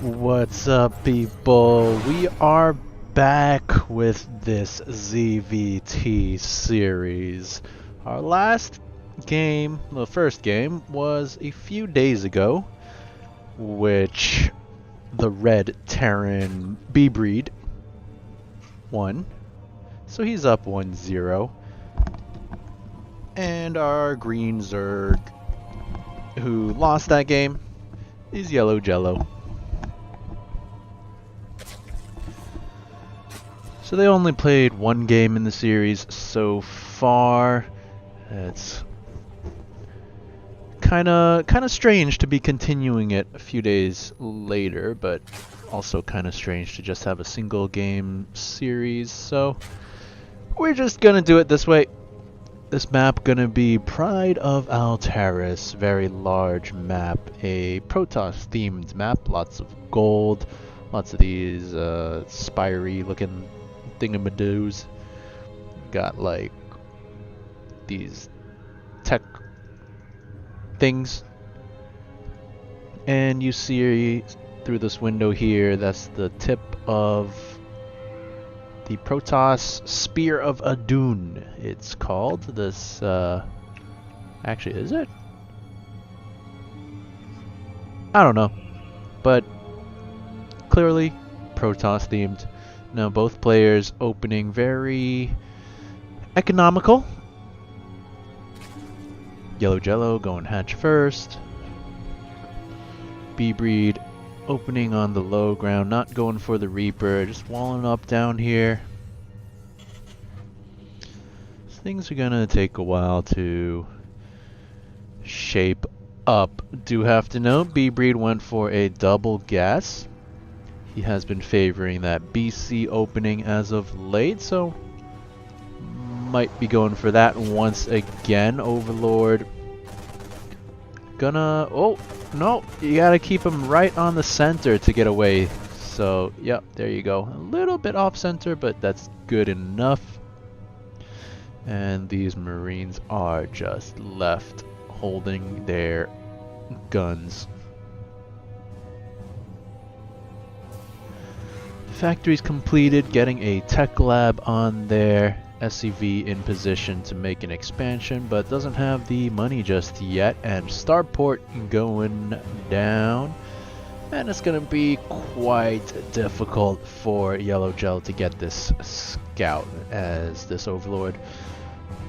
What's up, people? We are back with this ZVT series. Our last game, the first game, was a few days ago, which the red Terran bbread won. So he's up 1-0. And our green Zerg, who lost that game, is yellow Jello. So they only played one game in the series so far. It's kind of strange to be continuing it a few days later, but also kind of strange to just have a single game series. So we're just gonna do it this way. This map gonna be Pride of Altaris, very large map, a Protoss themed map, lots of gold, lots of these spiry looking thingamadoos. Got like these tech things, and you see through this window here, that's the tip of the Protoss Spear of Adun, it's called. This actually, is it? I don't know, but clearly Protoss themed. Now both players opening very economical. Yellow Jello going hatch first. bbread opening on the low ground, not going for the Reaper, just walling up down here. So things are gonna take a while to shape up. Do have to note, bbread went for a double gas. He has been favoring that BC opening as of late, so might be going for that once again. Overlord gonna... oh, no, you gotta keep him right on the center to get away. So, yep, there you go. A little bit off center, but that's good enough. And these Marines are just left holding their guns. Factory's completed, getting a tech lab on there. SCV in position to make an expansion, but doesn't have the money just yet. And starport going down. And it's going to be quite difficult for Yellow Gel to get this scout, as this Overlord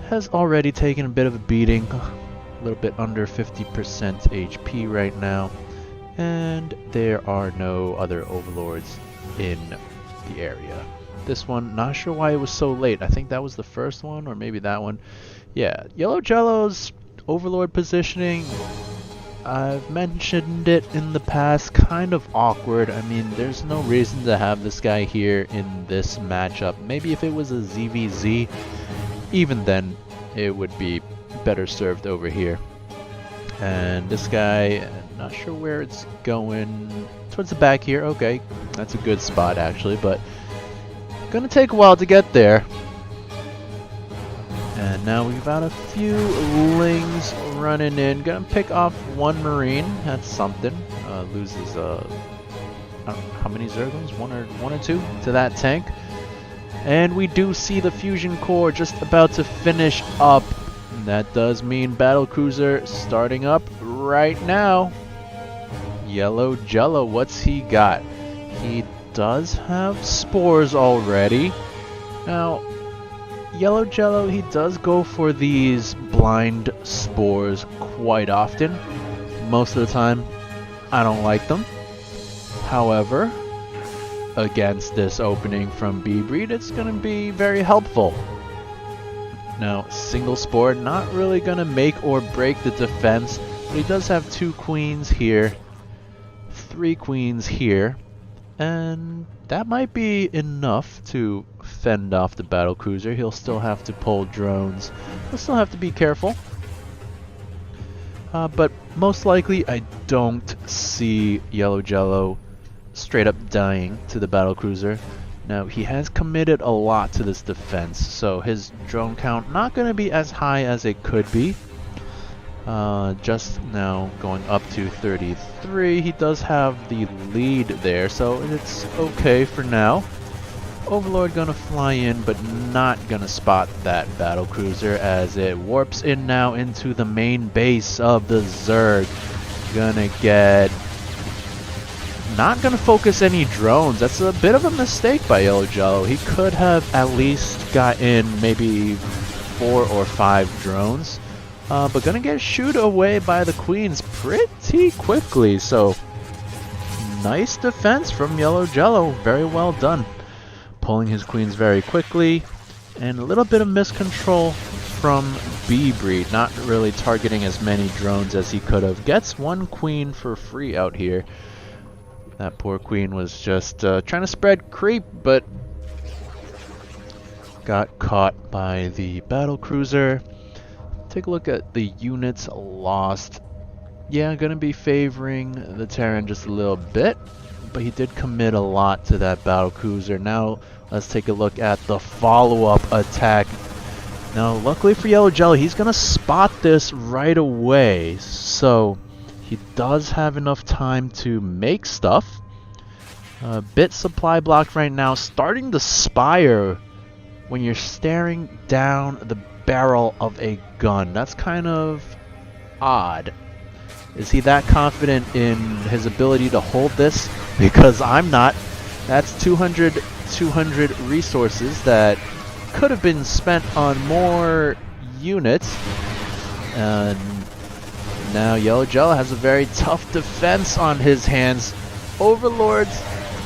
has already taken a bit of a beating. A little bit under 50% HP right now. And there are no other Overlords in the area. This one, not sure why it was so late. I think that was the first one, or maybe that one. Yeah, Yellow Jello's Overlord positioning, I've mentioned it in the past, kind of awkward. I mean, there's no reason to have this guy here in this matchup. Maybe if it was a ZVZ, even then it would be better served over here. And this guy, not sure where it's going. Towards the back here. Okay, that's a good spot actually, but gonna take a while to get there. And now we've got a few lings running in. Gonna pick off one Marine. That's something. Loses I don't know how many Zerglings, one or two to that tank. And we do see the fusion core just about to finish up. And that does mean battlecruiser starting up right now. Yellow Jello, what's he got? He does have spores already. Now, Yellow Jello, he does go for these blind spores quite often. Most of the time, I don't like them. However, against this opening from bbread, it's going to be very helpful. Now, single spore, not really going to make or break the defense, but he does have two queens here. 3 queens here, and that might be enough to fend off the battlecruiser. He'll still have to pull drones. He'll still have to be careful. But most likely, I don't see Yellow Jello straight up dying to the battlecruiser. Now, he has committed a lot to this defense, so his drone count not going to be as high as it could be. Just now going up to 33. He does have the lead there, so it's okay for now. Overlord gonna fly in, but not gonna spot that battle cruiser as it warps in now into the main base of the Zerg. Gonna get... Not gonna focus any drones. That's a bit of a mistake by Yellow Jello. He could have at least got in maybe 4 or 5 drones. But gonna get shooed away by the queens pretty quickly. So, nice defense from Yellow Jello. Very well done. Pulling his queens very quickly. And a little bit of miscontrol from bbread. Not really targeting as many drones as he could have. Gets 1 queen for free out here. That poor queen was just trying to spread creep, but got caught by the battle cruiser. Take a look at the units lost. Yeah, gonna be favoring the Terran just a little bit, but he did commit a lot to that battle cruiser. Now let's take a look at the follow-up attack. Now luckily for Yellow Jello, he's gonna spot this right away, so he does have enough time to make stuff. Bit supply blocked right now, starting to spire when you're staring down the barrel of a gun. That's kind of odd. Is he that confident in his ability to hold this? Because I'm not. That's 200 resources that could have been spent on more units. And now Yellow Jello has a very tough defense on his hands. Overlord's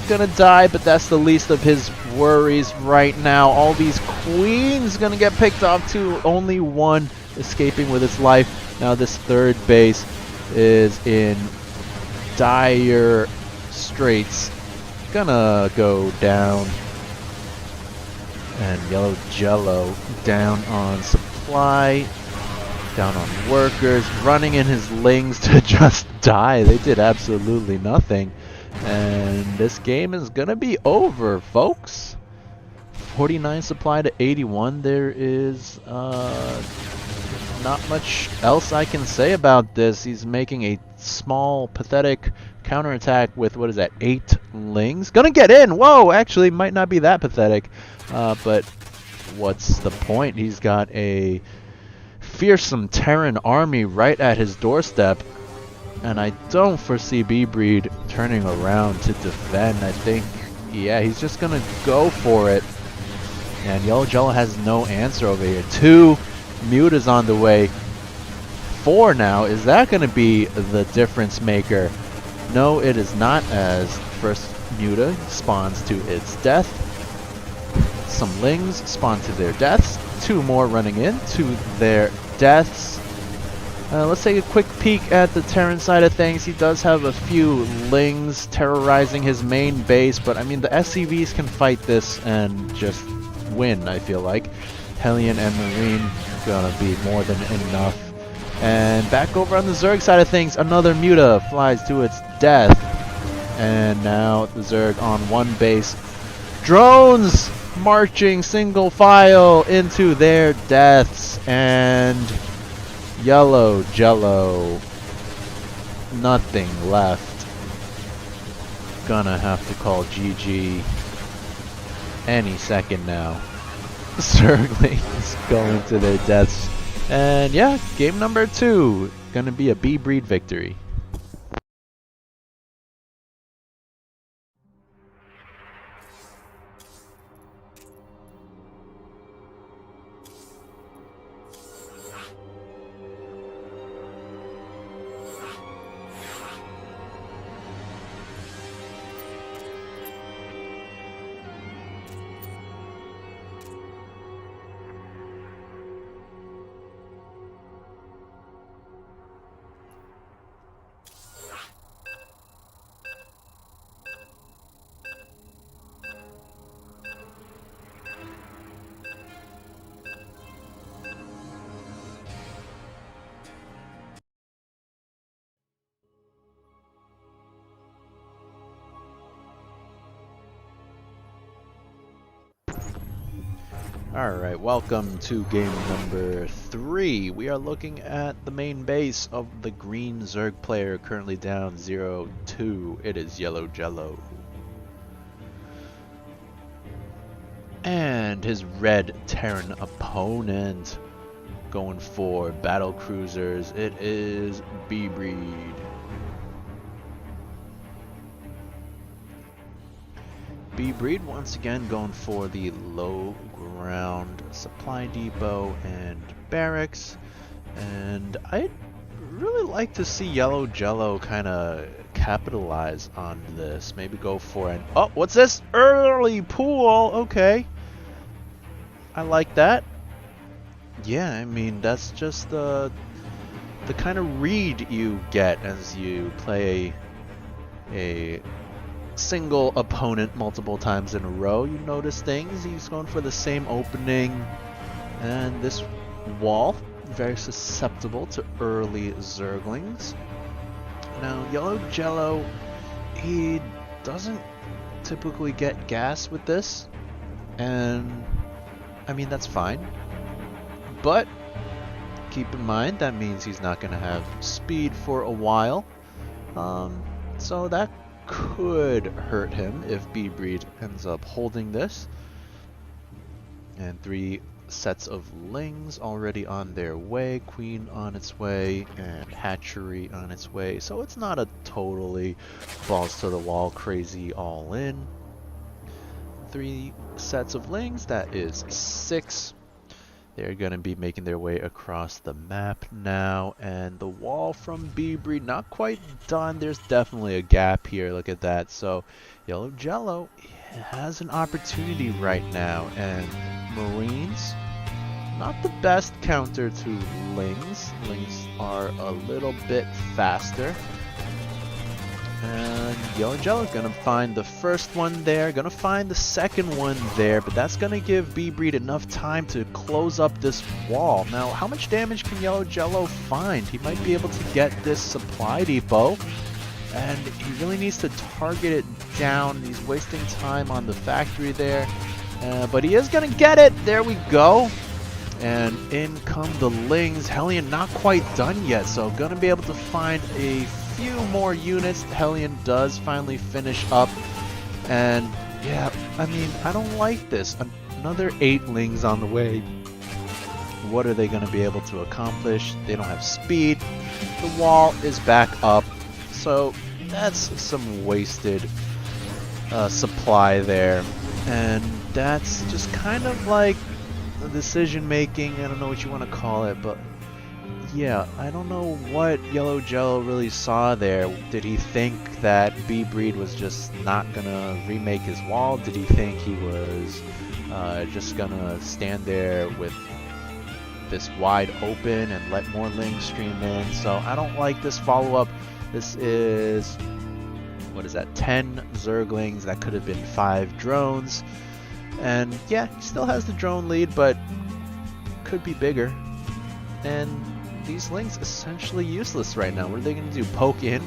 gonna die, but that's the least of his worries right now. All these queens gonna get picked off too. Only 1 escaping with its life. Now this 3rd base is in dire straits. Gonna go down. And Yellow Jello down on supply, down on workers, running in his lings to just die. They did absolutely nothing. And this game is gonna be over, folks. 49 supply to 81. There is not much else I can say about this. He's making a small, pathetic counterattack with, what is that, 8 lings? Gonna get in! Whoa! Actually, might not be that pathetic. But what's the point? He's got a fearsome Terran army right at his doorstep. And I don't foresee bbread turning around to defend. I think, yeah, he's just gonna go for it. And Yellow Jello has no answer over here. 2 mutas on the way. 4 now. Is that gonna be the difference maker? No, it is not, as first muta spawns to its death. Some lings spawn to their deaths. 2 more running in to their deaths. Let's take a quick peek at the Terran side of things. He does have a few lings terrorizing his main base, but I mean the SCVs can fight this and just win, I feel like. Hellion and Marine gonna be more than enough. And back over on the Zerg side of things, another muta flies to its death. And now the Zerg on 1 base. Drones marching single file into their deaths, and Yellow Jello, nothing left. Gonna have to call GG any second now. Zerglings going to their deaths. And yeah, game number 2. Gonna be a bbread victory. Alright, welcome to game number 3. We are looking at the main base of the green Zerg player, currently down 0-2. It is Yellow Jello. And his red Terran opponent going for battle cruisers. It is bbread. bbread once again going for the low ground supply depot and barracks, and I'd really like to see Yellow Jello kind of capitalize on this. Maybe go for an what's this? Early pool. Okay, I like that. Yeah, I mean that's just the kind of read you get as you play a single opponent multiple times in a row. You notice things. He's going for the same opening, and this wall very susceptible to early Zerglings. Now Yellow Jello, he doesn't typically get gas with this, and I mean that's fine, but keep in mind that means he's not going to have speed for a while, so that could hurt him if bbread ends up holding this. And 3 sets of lings already on their way, queen on its way, and hatchery on its way, so it's not a totally balls to the wall crazy all in. 3 sets of lings, that is 6. They're going to be making their way across the map now, and the wall from bbread not quite done. There's definitely a gap here. Look at that. So Yellow Jello has an opportunity right now, and Marines, not the best counter to lings. Lings are a little bit faster. And Yellow Jello gonna find the first one there, gonna find the second one there, but that's gonna give bbread enough time to close up this wall. Now, how much damage can Yellow Jello find? He might be able to get this supply depot, and he really needs to target it down. He's wasting time on the factory there, but he is gonna get it. There we go. And in come the lings. Hellion not quite done yet, so gonna be able to find a few more units. Hellion does finally finish up, and yeah, I mean, I don't like this. Another 8 lings on the way. What are they going to be able to accomplish? They don't have speed. The wall is back up, so that's some wasted supply there, and that's just kind of like the decision making. I don't know what you want to call it, but yeah, I don't know what Yellow Jello really saw there. Did he think that bbread was just not gonna remake his wall? Did he think he was just gonna stand there with this wide open and let more lings stream in? So I don't like this follow-up. This is, what is that, 10 Zerglings. That could have been 5 drones. And yeah, he still has the drone lead, but could be bigger. And these lings essentially useless right now. What are they going to do? Poke in,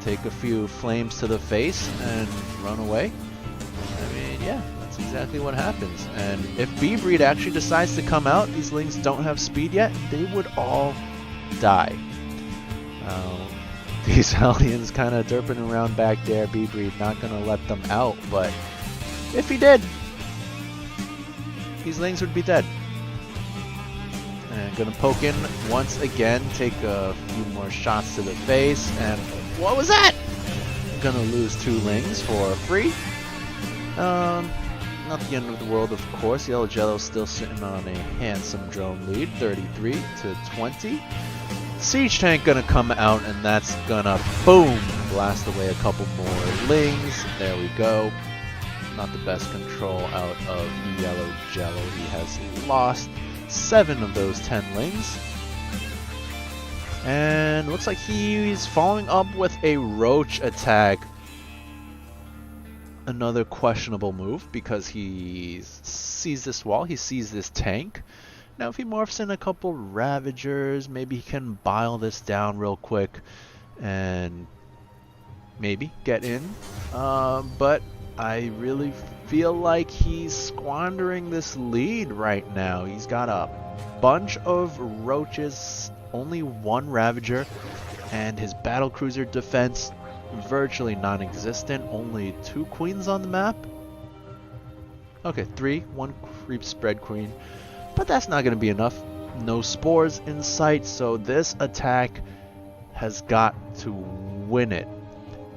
take a few flames to the face, and run away? I mean, yeah, that's exactly what happens. And if bbread actually decides to come out, these lings don't have speed yet, they would all die. These Hellions kind of derping around back there. bbread not going to let them out, but if he did, these lings would be dead. And gonna poke in once again, take a few more shots to the face, and what was that? Gonna lose 2 lings for free. Not the end of the world, of course. Yellow Jello still sitting on a handsome drone lead, 33-20. Siege tank gonna come out, and that's gonna boom blast away a couple more lings. There we go. Not the best control out of Yellow Jello. He has lost 7 of those 10 lings. And looks like he's following up with a roach attack. Another questionable move, because he sees this wall, he sees this tank. Now if he morphs in a couple Ravagers, maybe he can bile this down real quick and maybe get in. But I really feel like he's squandering this lead right now. He's got a bunch of roaches, only one Ravager, and his battlecruiser defense virtually non-existent. Only 2 queens on the map. Okay, 3. 1 creep spread queen. But that's not going to be enough. No spores in sight, so this attack has got to win it.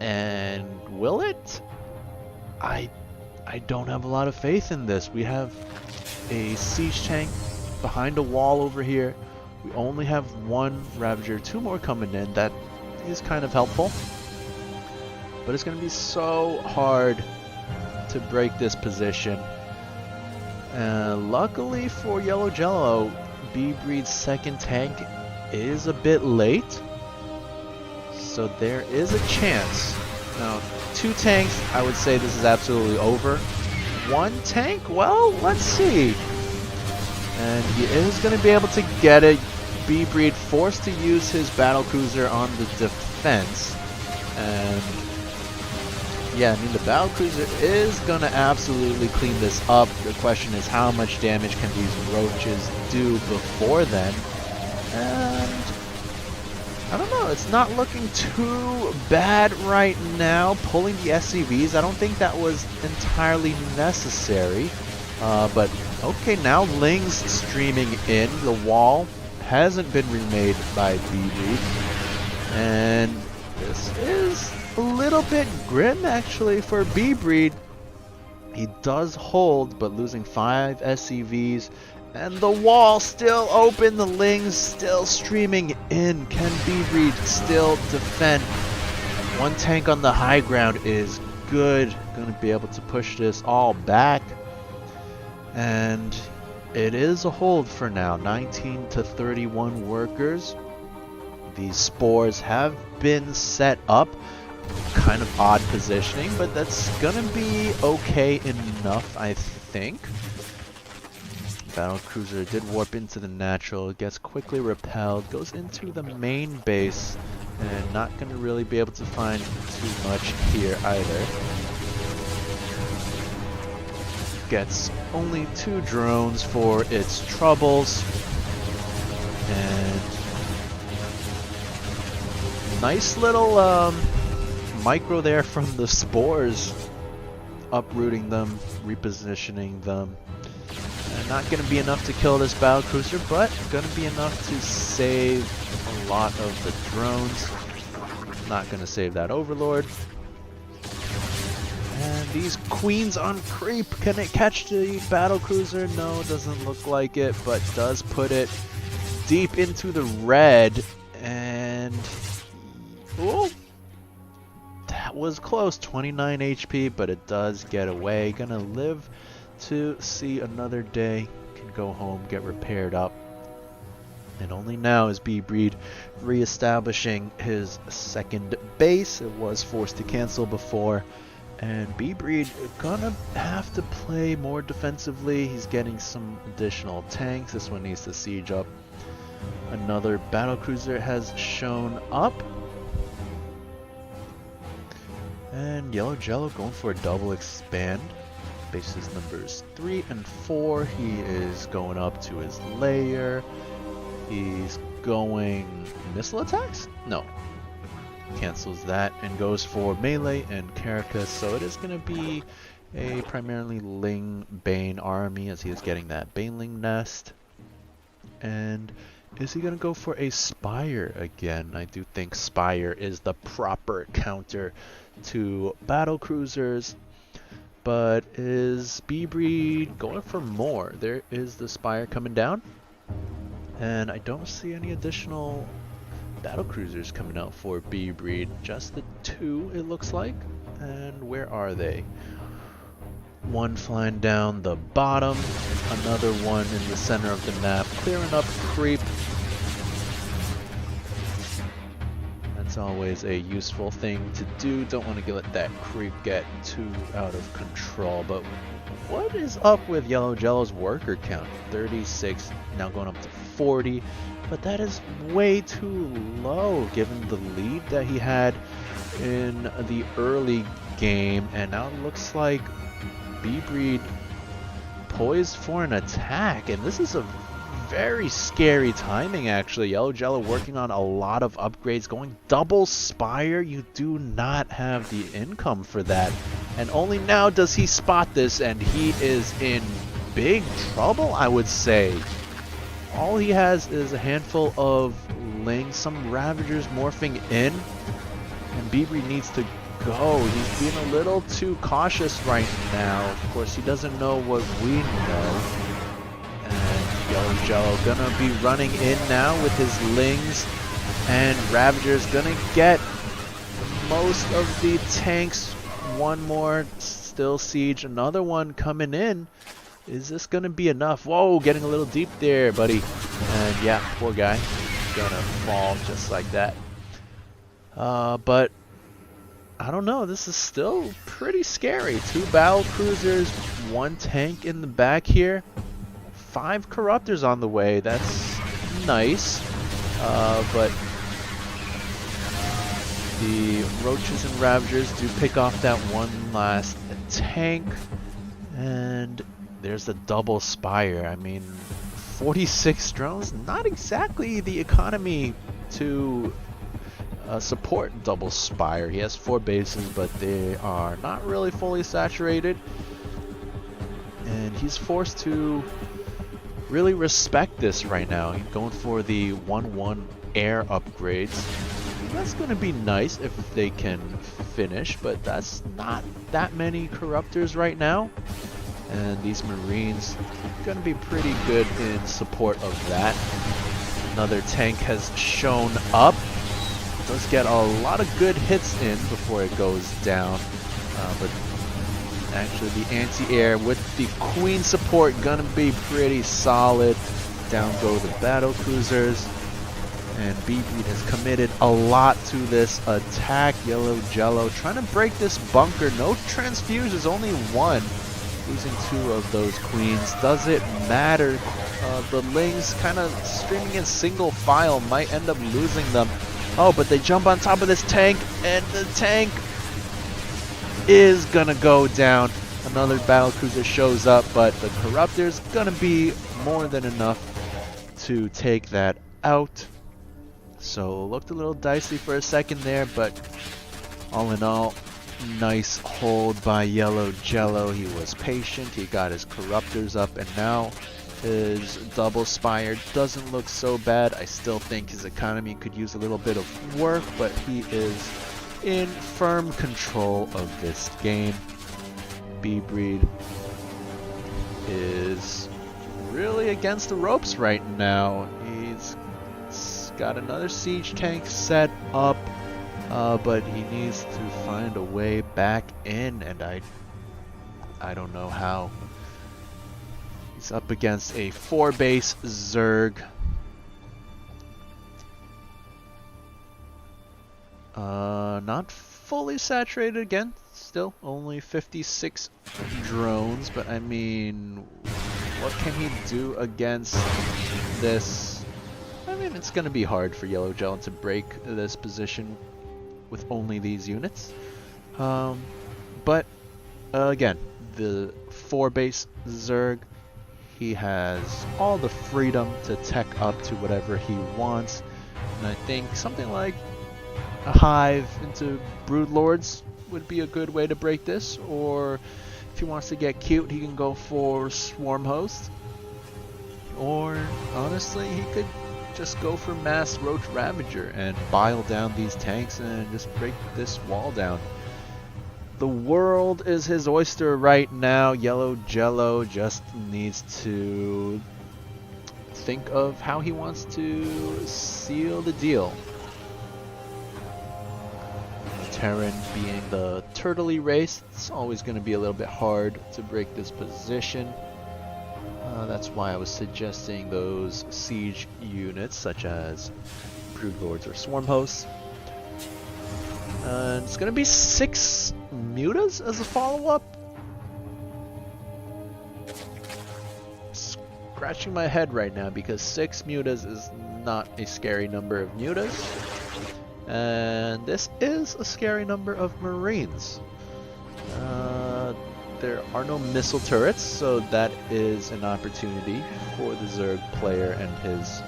And will it? I don't have a lot of faith in this. We have a siege tank behind a wall over here. We only have 1 Ravager, 2 more coming in. That is kind of helpful. But it's going to be so hard to break this position. Luckily for Yellow Jello, bbread's second tank is a bit late. So there is a chance. Now, 2 tanks, I would say this is absolutely over. 1 tank? Well, let's see. And he is going to be able to get it. bbread forced to use his battlecruiser on the defense. And yeah, I mean, the battlecruiser is going to absolutely clean this up. The question is, how much damage can these roaches do before then? And I don't know, it's not looking too bad right now. Pulling the SCVs, I don't think that was entirely necessary. But okay, now Ling's streaming in. The wall hasn't been remade by bbread. And this is a little bit grim actually for bbread. He does hold, but losing 5 SCVs. And the wall still open, the Ling's still streaming in. Can bbread still defend? 1 tank on the high ground is good. Going to be able to push this all back. And it is a hold for now. 19 to 31 workers. These spores have been set up. Kind of odd positioning, but that's going to be okay enough, I think. Battlecruiser did warp into the natural, gets quickly repelled, goes into the main base, and not going to really be able to find too much here either. Gets only 2 drones for its troubles, and nice little micro there from the spores, uprooting them, repositioning them. Not going to be enough to kill this battlecruiser, but going to be enough to save a lot of the drones. Not going to save that overlord. And these queens on creep, can it catch the battlecruiser? No, doesn't look like it, but does put it deep into the red. And oh, that was close. 29 HP, but it does get away. Gonna live to see another day. Can go home, get repaired up. And only now is bbread reestablishing his second base. It was forced to cancel before. And bbread gonna have to play more defensively. He's getting some additional tanks. This one needs to siege up. Another battlecruiser has shown up. And Yellow Jello going for a double expand. Bases numbers 3 and 4. He is going up to his lair. He's going missile attacks? No. Cancels that and goes for melee and Caracal. So it is going to be a primarily Ling Bane army as he is getting that Baneling nest. And is he going to go for a Spire again? I do think Spire is the proper counter to battlecruisers. But is bbread going for more? There is the Spire coming down. And I don't see any additional battlecruisers coming out for bbread. Just the 2, it looks like. And where are they? One flying down the bottom. Another one in the center of the map. Clearing up creep. That's always a useful thing to do. Don't want to let that creep get too out of control. But what is up with Yellow Jello's worker count? 36, now going up to 40. But that is way too low given the lead that he had in the early game, and now it looks like bbread poised for an attack, and this is a very scary timing actually. Yellow Jello working on a lot of upgrades, going double spire. You do not have the income for that, and only now does he spot this, and he is in big trouble, I would say. All he has is a handful of lings, some ravagers morphing in, and bbread needs to go. He's being a little too cautious right now. Of course, he doesn't know what we know. And Yellow Jello gonna be running in now with his lings, and Ravager's gonna get most of the tanks. One more still siege, another one coming in. Is this gonna be enough? Whoa, getting a little deep there, buddy. And yeah, poor guy. Gonna fall just like that. But I don't know, this is still pretty scary. 2 battle cruisers, 1 tank in the back here. 5 corruptors on the way, that's nice. But the roaches and ravagers do pick off that one last tank. And there's the double spire. I mean, 46 drones, not exactly the economy to support double spire. He has 4 bases, but they are not really fully saturated, and he's forced to really respect this right now. He's going for the 1-1 air upgrades. That's going to be nice if they can finish, but that's not that many corruptors right now, and these marines going to be pretty good in support of that. Another tank has shown up. Does get a lot of good hits in before it goes down, but actually the anti-air with the queen support gonna be pretty solid. Down go the battle cruisers, and bbread has committed a lot to this attack. Yellow Jello trying to break this bunker. No transfuses, only 1. Losing 2 of those queens. Does it matter? The lings kind of streaming in single file, might end up losing them. Oh, but they jump on top of this tank, and the tank is gonna go down. Another battle cruiser shows up, but the corruptor's gonna be more than enough to take that out. So looked a little dicey for a second there, but all in all, nice hold by Yellow Jello. He was patient, he got his corruptors up, and now his double spire doesn't look so bad. I still think his economy could use a little bit of work, but he is in firm control of this game. bbread is really against the ropes right now. He's got another siege tank set up, but he needs to find a way back in, and I don't know how. He's up against a 4-base Zerg. Not fully saturated again. Still only 56 drones, but I mean, what can he do against this? I mean, it's going to be hard for Yellow Jello to break this position with only these units. But again, the 4-base Zerg, he has all the freedom to tech up to whatever he wants, and I think something like a hive into broodlords would be a good way to break this, or if he wants to get cute, he can go for swarm host, or honestly, he could just go for mass roach ravager and bile down these tanks and just break this wall down. The world is his oyster right now. Yellow Jello just needs to think of how he wants to seal the deal. Terran being the turtley race, it's always going to be a little bit hard to break this position. That's why I was suggesting those siege units such as broodlords or swarm hosts. It's going to be 6 mutas as a follow-up. Scratching my head right now because 6 mutas is not a scary number of mutas. And this is a scary number of marines. there are no missile turrets, so that is an opportunity for the Zerg player and his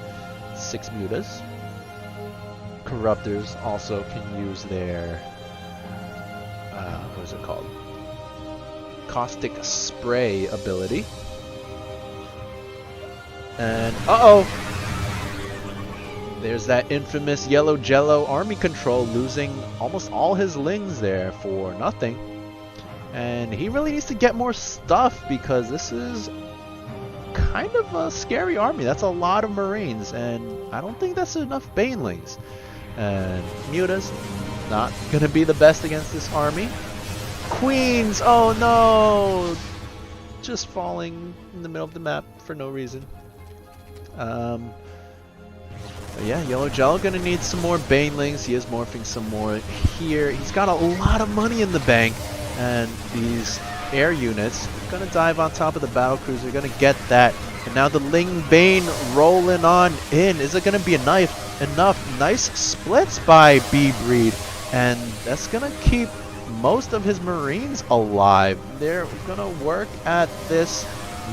6 mutas. Corruptors also can use their, what is it called? Caustic Spray ability. And, uh-oh! There's that infamous Yellow Jello army control, losing almost all his lings there for nothing. And he really needs to get more stuff, because this is kind of a scary army. That's a lot of Marines, and I don't think that's enough Banelings. And Mutas, not going to be the best against this army. Queens! Oh no! Just falling in the middle of the map for no reason. But yeah, Yellow Jello gonna need some more Banelings. He is morphing some more here. He's got a lot of money in the bank, and these air units gonna dive on top of the battle cruiser. Gonna get that, and now the Ling Bane rolling on in. Is it gonna be enough? Nice splits by bbread, and that's gonna keep most of his Marines alive. They're gonna work at this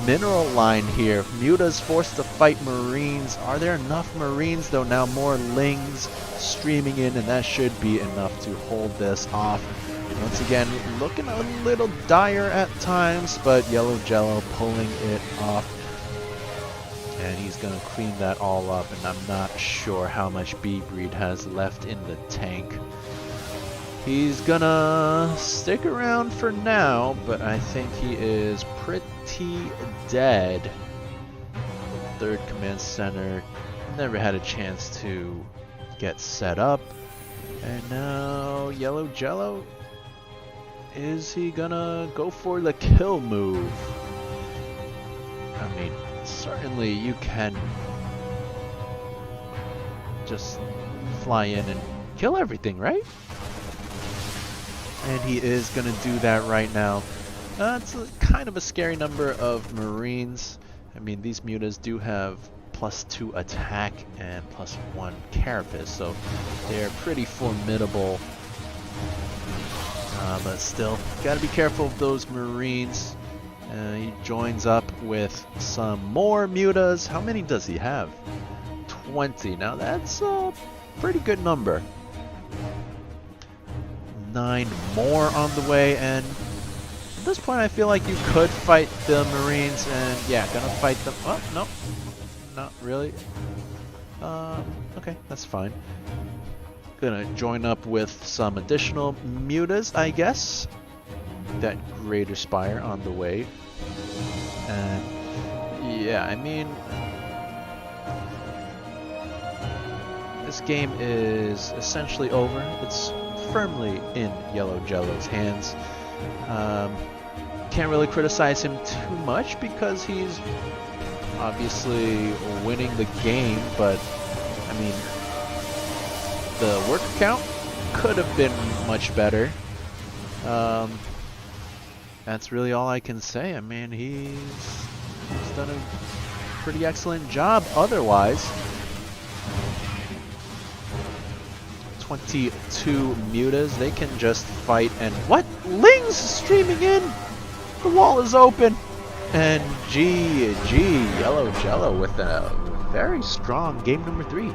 mineral line here. Muta's forced to fight Marines. Are there enough Marines though? Now more Lings streaming in, and that should be enough to hold this off. Once again, looking a little dire at times, but Yellow Jello pulling it off. And he's gonna clean that all up, and I'm not sure how much bbread has left in the tank. He's gonna stick around for now, but I think he is pretty dead. Third command center never had a chance to get set up. And now Yellow Jello, is he gonna go for the kill move? I mean, certainly you can just fly in and kill everything, right? And he is going to do that right now. It's kind of a scary number of Marines. I mean, these mutas do have +2 attack and +1 carapace, so they're pretty formidable. But still, gotta be careful of those Marines. He joins up with some more mutas. How many does he have? 20. Now that's a pretty good number. 9 more on the way, and at this point I feel like you could fight the Marines, and yeah, gonna fight them. Oh, no, not really. Okay, that's fine. Gonna join up with some additional mutas, I guess. That Greater Spire on the way. And yeah, I mean, this game is essentially over. It's firmly in Yellow Jello's hands. Can't really criticize him too much because he's obviously winning the game, but I mean, the worker count could have been much better. That's really all I can say. I mean, he's done a pretty excellent job otherwise. 22 mutas, they can just fight, and what? Lings streaming in! The wall is open! And GG, Yellow Jello with a very strong game number 3.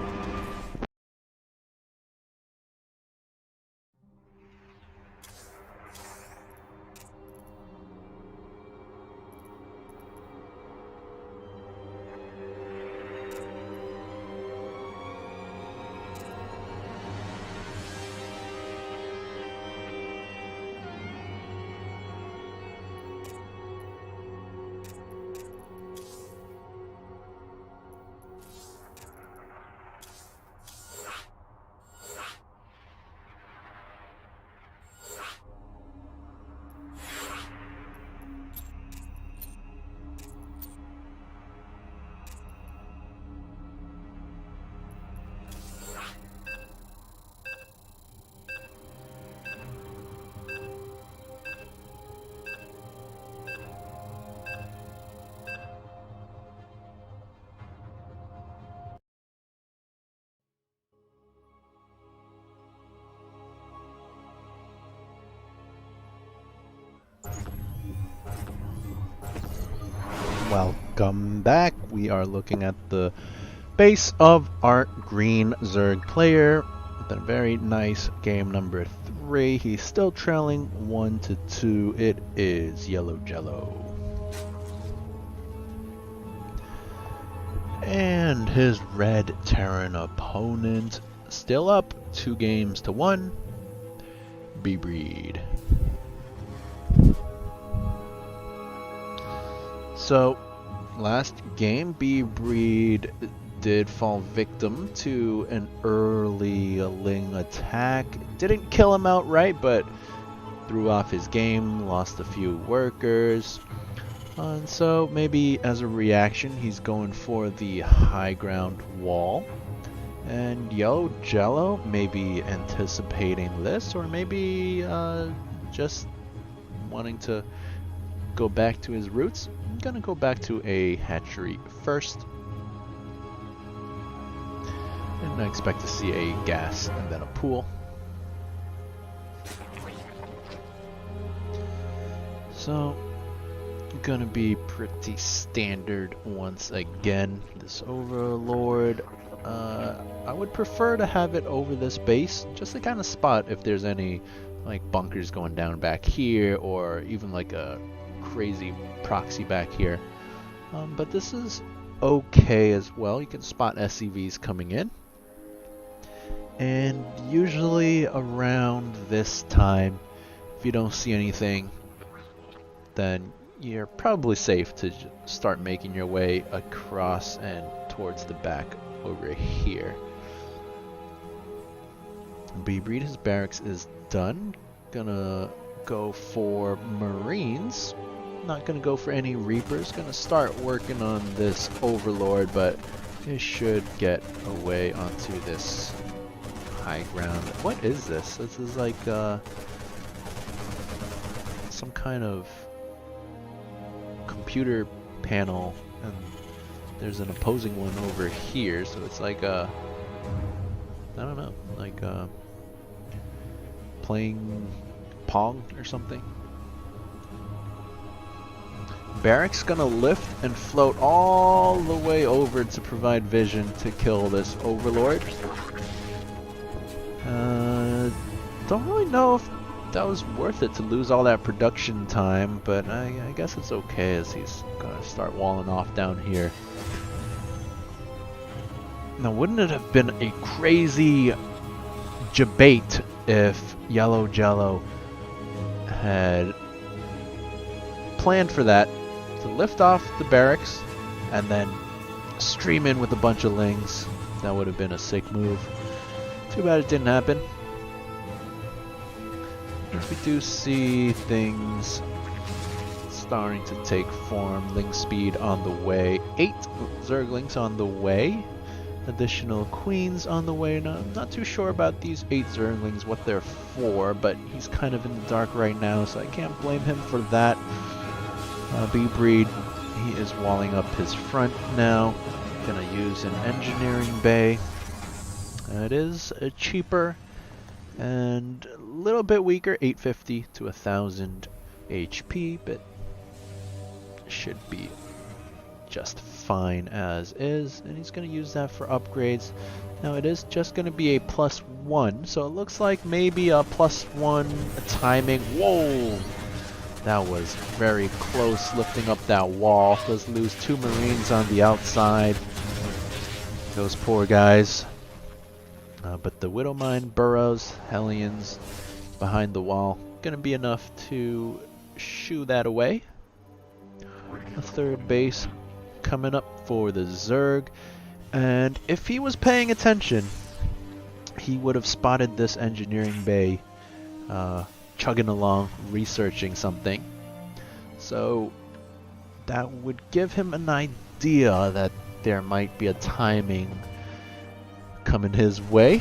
Welcome back. We are looking at the base of our green Zerg player. With a very nice game number 3. He's still trailing 1-2. It is Yellow Jello. And his red Terran opponent still up 2-1. bbread. So, last game, bbread did fall victim to an early Ling attack. Didn't kill him outright, but threw off his game, lost a few workers. And so, maybe as a reaction, he's going for the high ground wall. And Yellow Jello maybe anticipating this, or maybe just wanting to go back to his roots. I'm gonna go back to a hatchery first. And I expect to see a gas and then a pool. So, gonna be pretty standard once again. This Overlord, I would prefer to have it over this base, just to kind of spot if there's any like bunkers going down back here, or even like a crazy proxy back here. But this is okay as well. You can spot SCVs coming in. And usually around this time, if you don't see anything, then you're probably safe to start making your way across and towards the back over here. bbread, his barracks is done. Gonna go for Marines. Not gonna go for any Reapers. Gonna start working on this Overlord, but it should get away onto this high ground. What is this? This is like some kind of computer panel, and there's an opposing one over here, so it's like I don't know, like playing Pong or something. Barracks gonna lift and float all the way over to provide vision to kill this Overlord. Don't really know if that was worth it to lose all that production time, but I guess it's okay as he's gonna start walling off down here. Now, wouldn't it have been a crazy debate if Yellow Jello had planned for that, to lift off the barracks and then stream in with a bunch of Lings? That would have been a sick move. Too bad it didn't happen. We do see things starting to take form. Ling speed on the way. 8 Zerglings on the way. Additional queens on the way. Now, I'm not too sure about these 8 Zerglings, what they're for, but he's kind of in the dark right now, so I can't blame him for that. bbread, he is walling up his front now. Gonna use an engineering bay. It is cheaper and a little bit weaker, 850 to 1000 HP, but should be just fine as is. And he's going to use that for upgrades. Now it is just going to be a +1, so it looks like maybe a +1 timing. Whoa! That was very close, lifting up that wall. Does lose 2 Marines on the outside. Those poor guys. But the Widowmine burrows, Hellions behind the wall, gonna be enough to shoo that away. A third base coming up for the Zerg, and if he was paying attention, he would have spotted this engineering bay chugging along, researching something. So that would give him an idea that there might be a timing coming his way.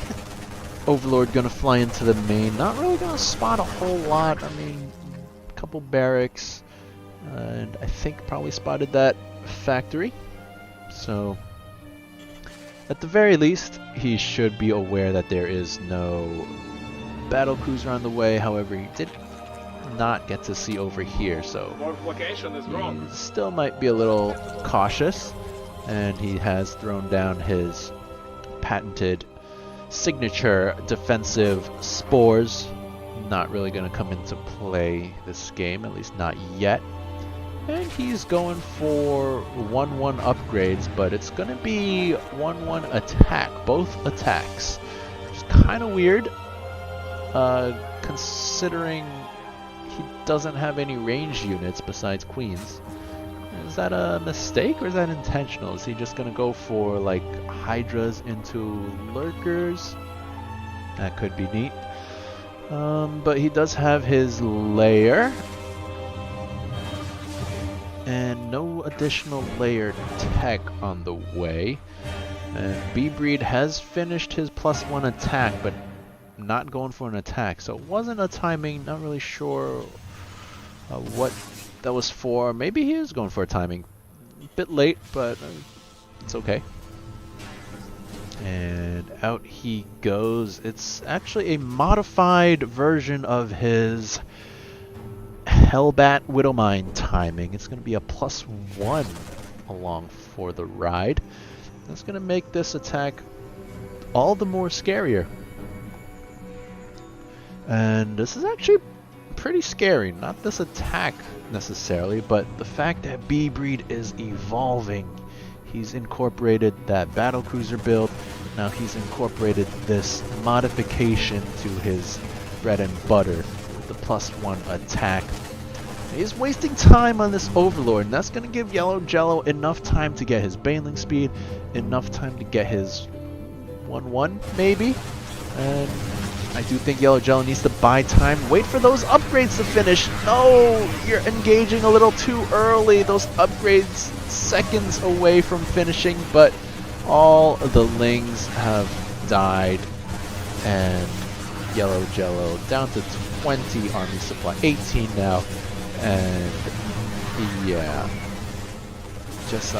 Overlord gonna fly into the main. Not really gonna spot a whole lot. I mean, a couple barracks, and I think probably spotted that factory. So at the very least, he should be aware that there is no battle cruiser on the way. However, he did not get to see over here, so Location is wrong. he still might be a little cautious, and he has thrown down his patented signature defensive spores. Not really going to come into play this game, at least not yet. And he's going for 1-1 upgrades, but it's going to be 1-1 attack, both attacks. Which is kind of weird, considering he doesn't have any range units besides queens. Is that a mistake or is that intentional? Is he just going to go for like hydras into lurkers? That could be neat. But he does have his lair. And no additional layer tech on the way. And bbread has finished his +1 attack, but not going for an attack. So it wasn't a timing, not really sure what that was for. Maybe he is going for a timing. A bit late, but it's okay. And out he goes. It's actually a modified version of his Hellbat Widowmine timing. It's going to be a +1 along for the ride. That's going to make this attack all the more scarier. And this is actually pretty scary. Not this attack necessarily, but the fact that bbread is evolving. He's incorporated that battlecruiser build. Now he's incorporated this modification to his bread and butter with the +1 attack. He's wasting time on this Overlord, and that's going to give Yellow Jello enough time to get his Baneling speed, enough time to get his 1-1 maybe. And I do think Yellow Jello needs to buy time, wait for those upgrades to finish. No, you're engaging a little too early. Those upgrades seconds away from finishing, but all the Lings have died, and Yellow Jello down to 20 army supply, 18 now. And yeah, just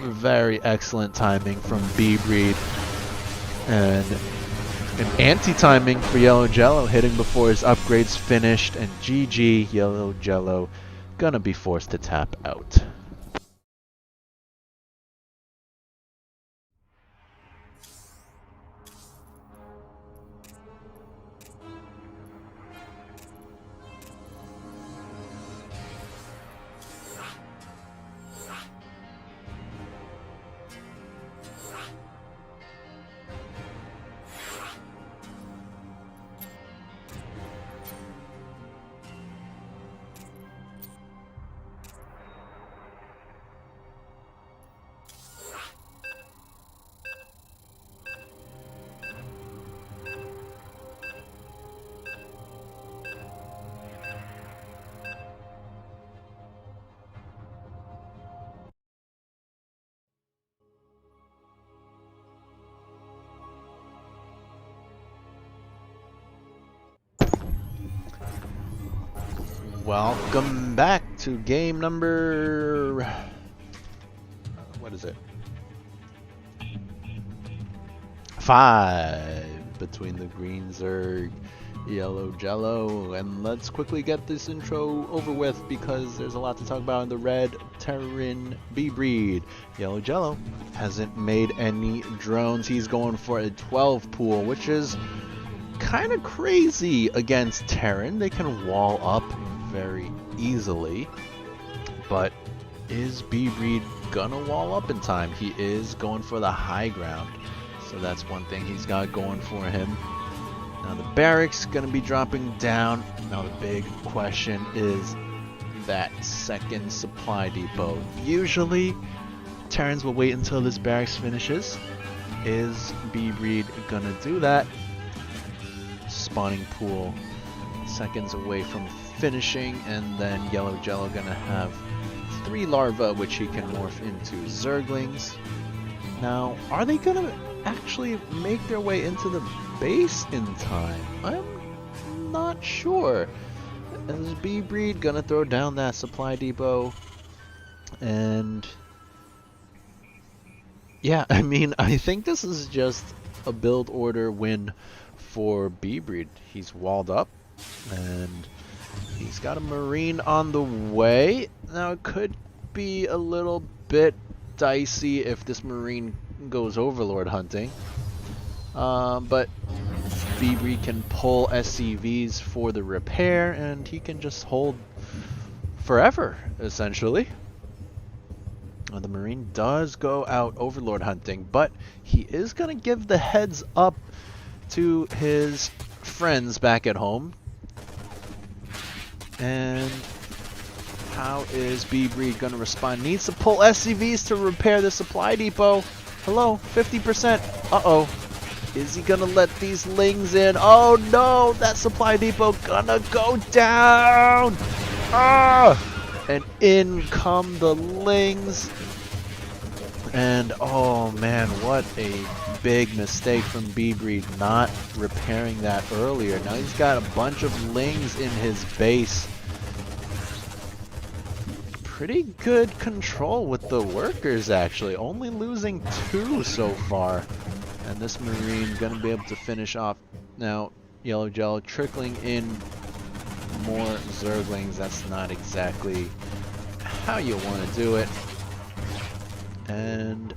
very excellent timing from bbread, and an anti-timing for Yellow Jello, hitting before his upgrades finished, and GG, Yellow Jello gonna be forced to tap out. Welcome back to game number... what is it? 5 between the Green Zerg, Yellow Jello, and let's quickly get this intro over with because there's a lot to talk about in the red Terran bbread. Yellow Jello hasn't made any drones. He's going for a 12 pool, which is kind of crazy against Terran. They can wall up very easily, but is bbread gonna wall up in time? He is going for the high ground, so that's one thing he's got going for him. Now the barracks gonna be dropping down. Now the big question is that second supply depot. Usually Terrans will wait until this barracks finishes. Is bbread gonna do that? Spawning pool seconds away from finishing, and then Yellow Jello gonna have 3 larvae which he can morph into Zerglings. Now, are they gonna actually make their way into the base in time? I'm not sure. Is bbread gonna throw down that supply depot? And yeah, I mean, I think this is just a build order win for bbread. He's walled up, and He's got a Marine on the way. Now it could be a little bit dicey if this Marine goes Overlord hunting. But bbread can pull SCVs for the repair, and he can just hold forever, essentially. The Marine does go out Overlord hunting, but he is going to give the heads up to his friends back at home. And how is bbread going to respond? Needs to pull SCVs to repair the supply depot. Hello, 50%. Uh-oh. Is he going to let these lings in? Oh no, that supply depot gonna go down. Ah! And in come the lings. And oh man, what a big mistake from bbread not repairing that earlier. Now he's got a bunch of lings in his base. Pretty good control with the workers actually, only losing 2 so far. And this Marine gonna be able to finish off. Now Yellow Jello trickling in more Zerglings. That's not exactly how you want to do it. And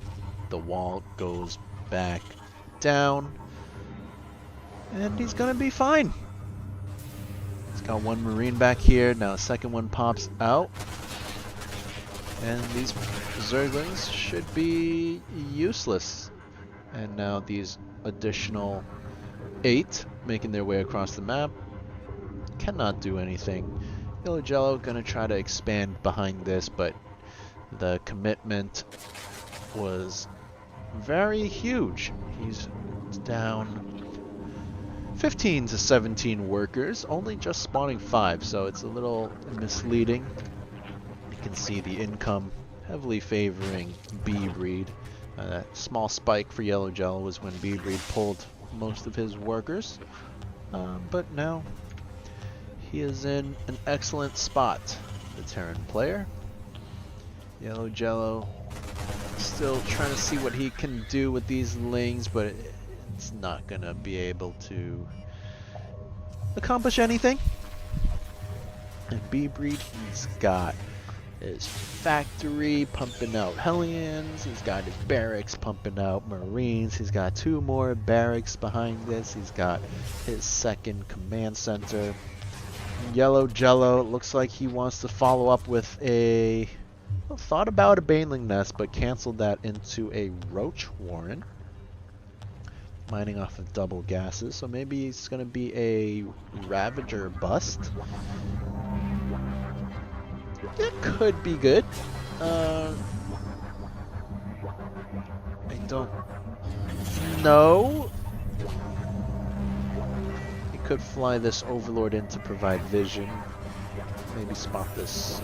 the wall goes back down. And he's gonna be fine. He's got 1 Marine back here. Now the second one pops out. And these Zerglings should be useless. And now these additional 8 making their way across the map cannot do anything. Yellow Jello gonna try to expand behind this, but the commitment was very huge. He's down 15 to 17 workers, only just spawning 5, so it's a little misleading. You can see the income heavily favoring bbread. That small spike for Yellow Jello was when bbread pulled most of his workers. But now he is in an excellent spot, the Terran player. Yellow Jello still trying to see what he can do with these lings, but it's not going to be able to accomplish anything. And bbread, he's got his factory pumping out Hellions, he's got his barracks pumping out Marines, he's got 2 more barracks behind this, he's got his second command center. Yellow Jello looks like he wants to follow up with a... well, thought about a Baneling Nest, but canceled that into a Roach Warren. Mining off of double gases, so maybe it's going to be a Ravager bust. It could be good. I don't know. He could fly this Overlord in to provide vision. Maybe spot this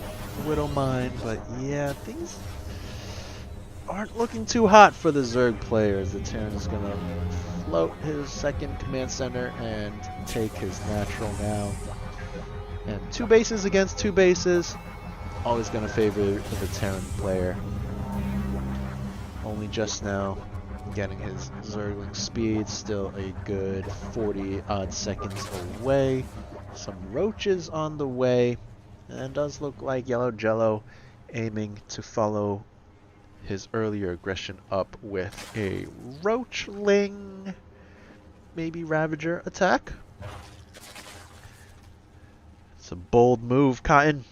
Widow Mine, but yeah, things aren't looking too hot for the Zerg players. The Terran is going to float his second command center and take his natural now. And 2 bases against 2 bases. Always going to favor the Terran player. Only just now getting his Zergling speed, still a good 40 odd seconds away. Some roaches on the way, and it does look like Yellow Jello aiming to follow his earlier aggression up with a Roachling, maybe Ravager attack. It's a bold move, Cotton.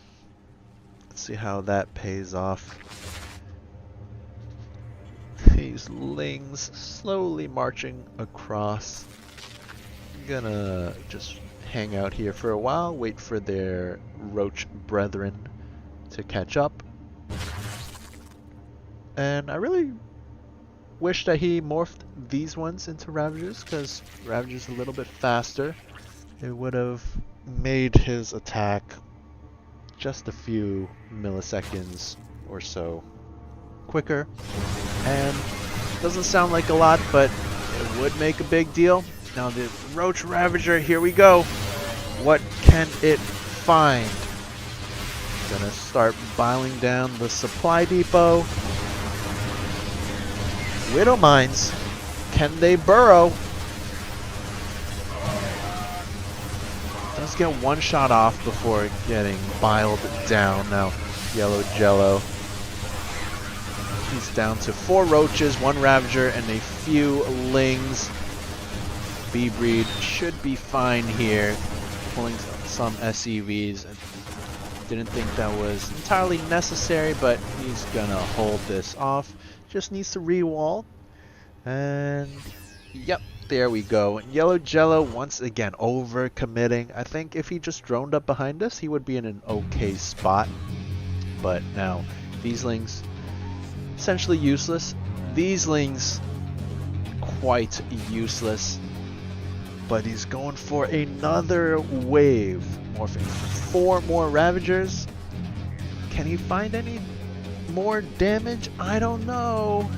Let's see how that pays off. These lings slowly marching across. Gonna just hang out here for a while, wait for their roach brethren to catch up. And I really wish that he morphed these ones into Ravagers, because Ravagers a little bit faster. It would have made his attack just a few milliseconds or so quicker. And doesn't sound like a lot, but it would make a big deal. Now the Roach Ravager, here we go. What can it find? Gonna start biling down the supply depot. Widow Mines. Can they burrow? almost get one shot off before getting biled down. Now, Yellow Jello. He's down to 4 roaches, 1 Ravager, and a few Lings. bbread should be fine here. Pulling some SCVs. Didn't think that was entirely necessary, but he's gonna hold this off. Just needs to re-wall. And yep, there we go. Yellow Jello once again over committing. I think if he just droned up behind us, he would be in an okay spot. But now these Lings essentially useless. These Lings quite useless. But he's going for another wave. Morphing 4 more Ravagers. Can he find any more damage? I don't know.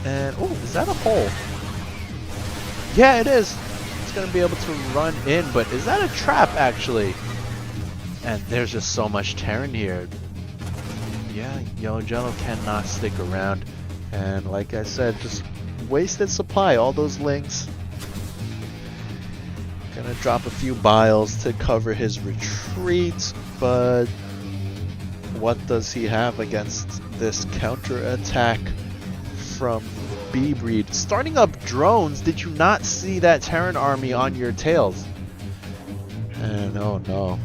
And oh, is that a hole? Yeah, it is. It's gonna be able to run in, but is that a trap actually? And there's just so much Terran here. Yeah, Yellow Jello cannot stick around. And like I said, just wasted supply, all those Lings. Gonna drop a few biles to cover his retreat, but what does he have against this counter-attack from bbread? Starting up drones, did you not see that Terran army on your tails? And oh no.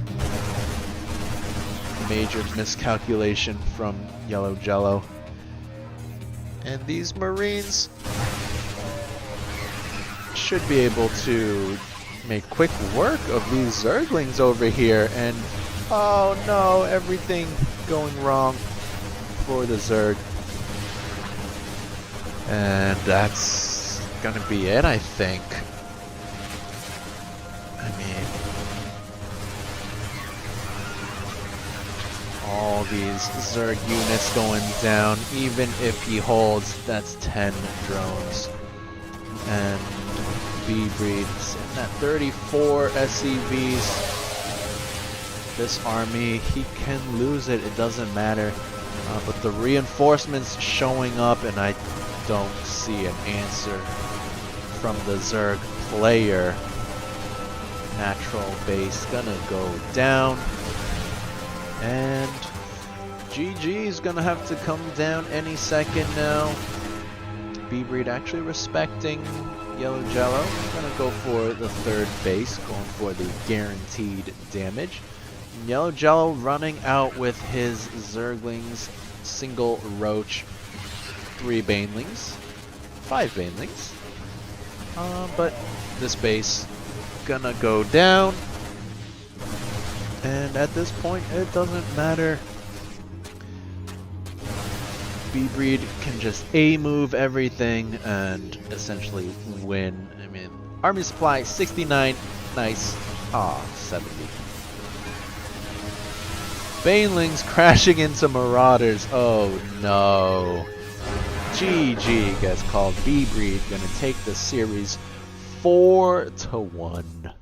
Major miscalculation from Yellow Jello. And these Marines should be able to make quick work of these Zerglings over here. And oh no, everything going wrong for the Zerg. And that's gonna be it, I think. I mean, all these Zerg units going down. Even if he holds, that's 10 drones. And bbread sitting at 34 SCVs. This army, he can lose it, it doesn't matter. But the reinforcements showing up, and I don't see an answer from the Zerg player. Natural base gonna go down. And GG is gonna have to come down any second now. bbread actually respecting Yellow Jello. Gonna go for the 3rd base, going for the guaranteed damage. Yellow Jello running out with his Zerglings, single Roach, 3 Banelings, 5 Banelings. But this base gonna go down. And at this point, it doesn't matter. bbread can just A-move everything and essentially win. I mean, army supply 69, nice. Ah, 70. Banelings crashing into Marauders. Oh no. GG gets called. bbread gonna take the series 4-1.